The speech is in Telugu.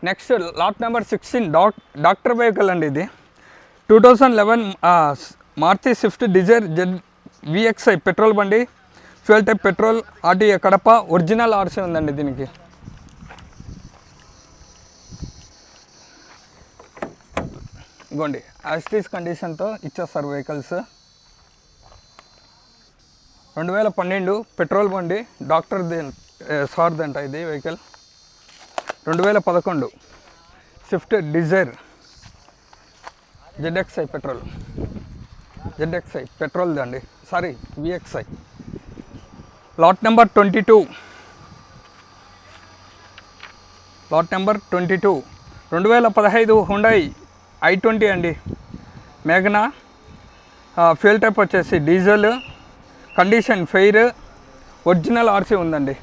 Next lot number 16 doctor vehicle అండి. ఇది 2011 Maruti Swift Dzire VXI petrol బండి, fuel type petrol, RTA Kadapa, original RC ఉందండి దీనికి. ఇగోండి యాస్టీస్ కండిషన్తో ఇచ్చేస్తారు వెహికల్స్. 2012 పెట్రోల్ బండి, డాక్టర్ సార్దంట ఇది vehicle. 2011 Swift Dzire ZXI petrol దండి, sorry VXI. Lot number 22 2015 Hyundai i20 అండి, మేఘనా, ఫ్యూయల్ టైప్ వచ్చేసి diesel, condition fair, original RC ఉందండి.